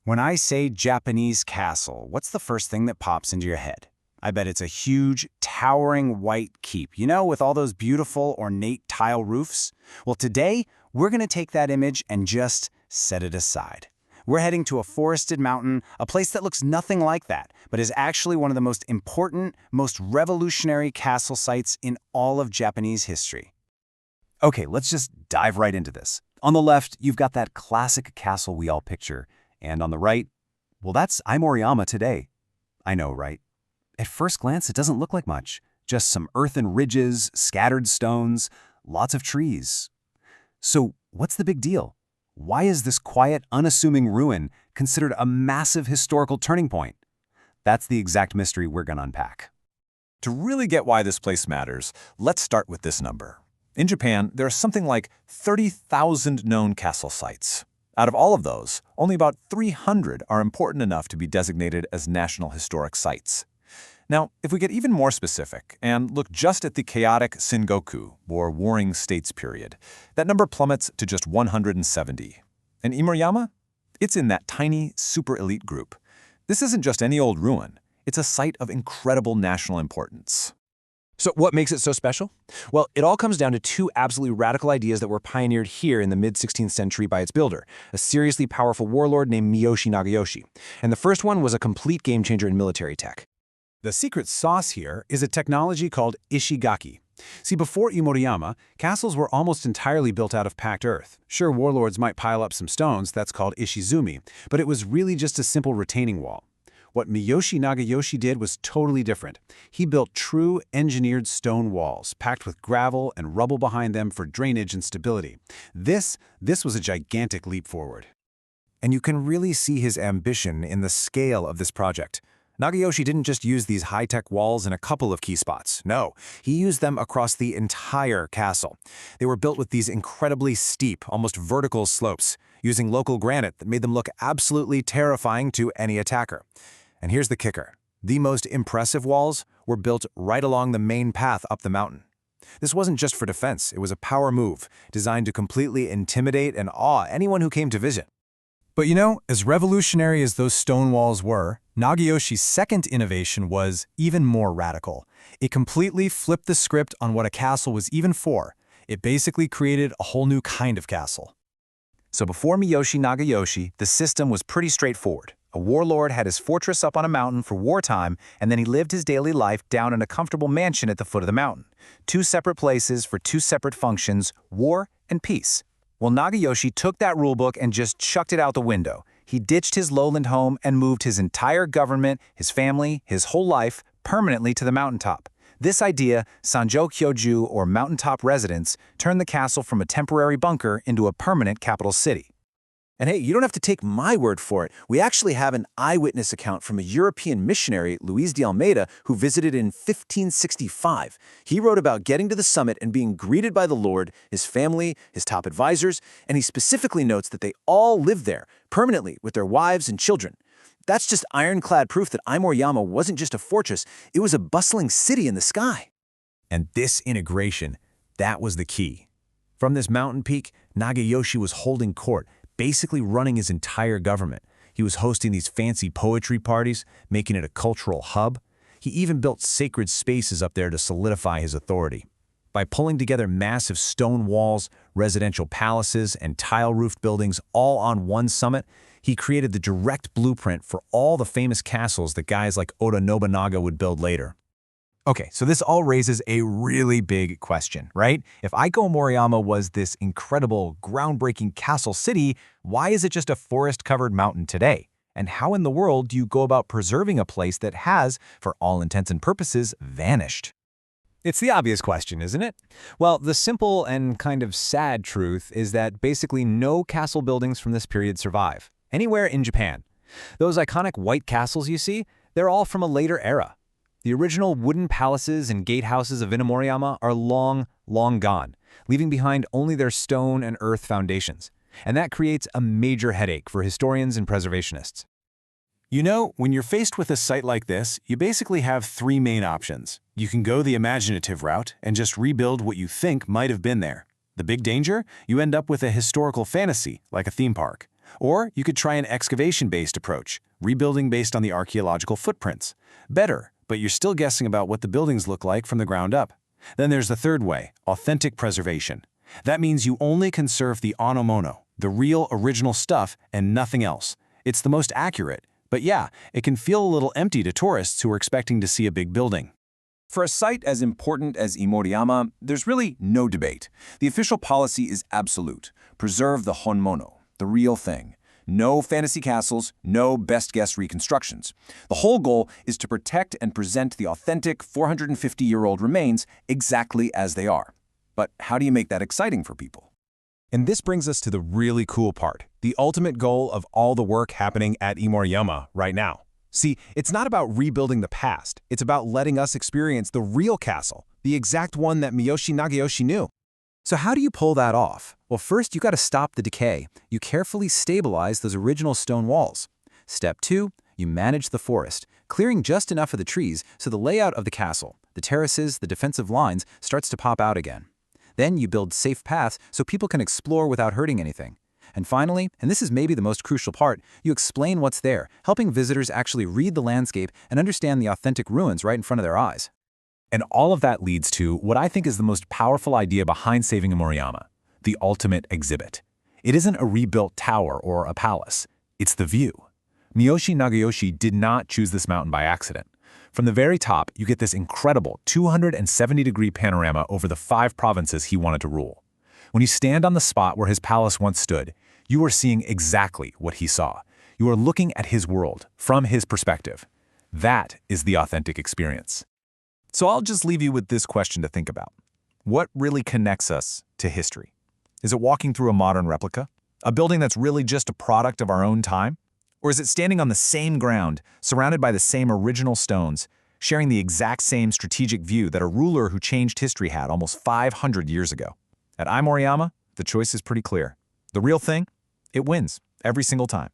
When I say Japanese castle, what's the first thing that pops into your head? I bet it's a huge, towering white keep, with all those beautiful, ornate tile roofs. Well, today, we're going to take that image and just set it aside. We're heading to a forested mountain, a place that looks nothing like that, but is actually one of the most important, most revolutionary castle sites in all of Japanese history. Okay, let's just dive right into this. On the left, you've got that classic castle we all picture. And on the right, well, that's Aomoriyama today. I know, right? At first glance, it doesn't look like much. Just some earthen ridges, scattered stones, lots of trees. So what's the big deal? Why is this quiet, unassuming ruin considered a massive historical turning point? That's the exact mystery we're going to unpack. To really get why this place matters, let's start with this number. In Japan, there are something like 30,000 known castle sites. Out of all of those, only about 300 are important enough to be designated as National Historic Sites. Now, if we get even more specific and look just at the chaotic Sengoku, or Warring States period, that number plummets to just 170. And Aomoriyama? It's in that tiny, super elite group. This isn't just any old ruin. It's a site of incredible national importance. So what makes it so special? Well, it all comes down to two absolutely radical ideas that were pioneered here in the mid-16th century by its builder, a seriously powerful warlord named Miyoshi Nagayoshi. And the first one was a complete game-changer in military tech. The secret sauce here is a technology called Ishigaki. See, before Aomoriyama, castles were almost entirely built out of packed earth. Sure, warlords might pile up some stones, that's called Ishizumi, but it was really just a simple retaining wall. What Miyoshi Nagayoshi did was totally different. He built true engineered stone walls, packed with gravel and rubble behind them for drainage and stability. This was a gigantic leap forward. And you can really see his ambition in the scale of this project. Nagayoshi didn't just use these high-tech walls in a couple of key spots. No, he used them across the entire castle. They were built with these incredibly steep, almost vertical slopes, using local granite that made them look absolutely terrifying to any attacker. And here's the kicker. The most impressive walls were built right along the main path up the mountain. This wasn't just for defense, it was a power move, designed to completely intimidate and awe anyone who came to visit. But as revolutionary as those stone walls were, Nagayoshi's second innovation was even more radical. It completely flipped the script on what a castle was even for. It basically created a whole new kind of castle. So before Miyoshi Nagayoshi, the system was pretty straightforward. A warlord had his fortress up on a mountain for wartime, and then he lived his daily life down in a comfortable mansion at the foot of the mountain. Two separate places for two separate functions, war and peace. Well, Nagayoshi took that rulebook and just chucked it out the window. He ditched his lowland home and moved his entire government, his family, his whole life, permanently to the mountaintop. This idea, Sanjo Kyoju, or mountaintop residence, turned the castle from a temporary bunker into a permanent capital city. And hey, you don't have to take my word for it. We actually have an eyewitness account from a European missionary, Luis de Almeida, who visited in 1565. He wrote about getting to the summit and being greeted by the Lord, his family, his top advisors, and he specifically notes that they all lived there, permanently, with their wives and children. That's just ironclad proof that Aomoriyama wasn't just a fortress, it was a bustling city in the sky. And this integration, that was the key. From this mountain peak, Nagayoshi was holding court, basically running his entire government. He was hosting these fancy poetry parties, making it a cultural hub. He even built sacred spaces up there to solidify his authority. By pulling together massive stone walls, residential palaces, and tile-roofed buildings all on one summit, he created the direct blueprint for all the famous castles that guys like Oda Nobunaga would build later. Okay, so this all raises a really big question, right? If Aomoriyama was this incredible, groundbreaking castle city, why is it just a forest-covered mountain today? And how in the world do you go about preserving a place that has, for all intents and purposes, vanished? It's the obvious question, isn't it? Well, the simple and kind of sad truth is that basically no castle buildings from this period survive, anywhere in Japan. Those iconic white castles you see, they're all from a later era. The original wooden palaces and gatehouses of Aomoriyama are long, long gone, leaving behind only their stone and earth foundations. And that creates a major headache for historians and preservationists. When you're faced with a site like this, you basically have three main options. You can go the imaginative route and just rebuild what you think might have been there. The big danger? You end up with a historical fantasy, like a theme park. Or you could try an excavation-based approach, rebuilding based on the archaeological footprints. Better, but you're still guessing about what the buildings look like from the ground up. Then there's the third way, authentic preservation. That means you only conserve the onomono, the real original stuff, and nothing else. It's the most accurate, but yeah, it can feel a little empty to tourists who are expecting to see a big building. For a site as important as Imoriyama, there's really no debate. The official policy is absolute. Preserve the honmono, the real thing. No fantasy castles, no best guess reconstructions. The whole goal is to protect and present the authentic 450-year-old remains exactly as they are. But how do you make that exciting for people? And this brings us to the really cool part, the ultimate goal of all the work happening at Imoriyama right now. See, it's not about rebuilding the past, it's about letting us experience the real castle, the exact one that Miyoshi Nagayoshi knew. So how do you pull that off? Well, first you got to stop the decay. You carefully stabilize those original stone walls. Step 2, you manage the forest, clearing just enough of the trees so the layout of the castle, the terraces, the defensive lines, starts to pop out again. Then you build safe paths so people can explore without hurting anything. And finally, and this is maybe the most crucial part, you explain what's there, helping visitors actually read the landscape and understand the authentic ruins right in front of their eyes. And all of that leads to what I think is the most powerful idea behind saving Imoriyama, the ultimate exhibit. It isn't a rebuilt tower or a palace. It's the view. Miyoshi Nagayoshi did not choose this mountain by accident. From the very top, you get this incredible 270-degree panorama over the 5 provinces he wanted to rule. When you stand on the spot where his palace once stood, you are seeing exactly what he saw. You are looking at his world from his perspective. That is the authentic experience. So I'll just leave you with this question to think about. What really connects us to history? Is it walking through a modern replica? A building that's really just a product of our own time? Or is it standing on the same ground, surrounded by the same original stones, sharing the exact same strategic view that a ruler who changed history had almost 500 years ago? At Imoriyama, the choice is pretty clear. The real thing, it wins every single time.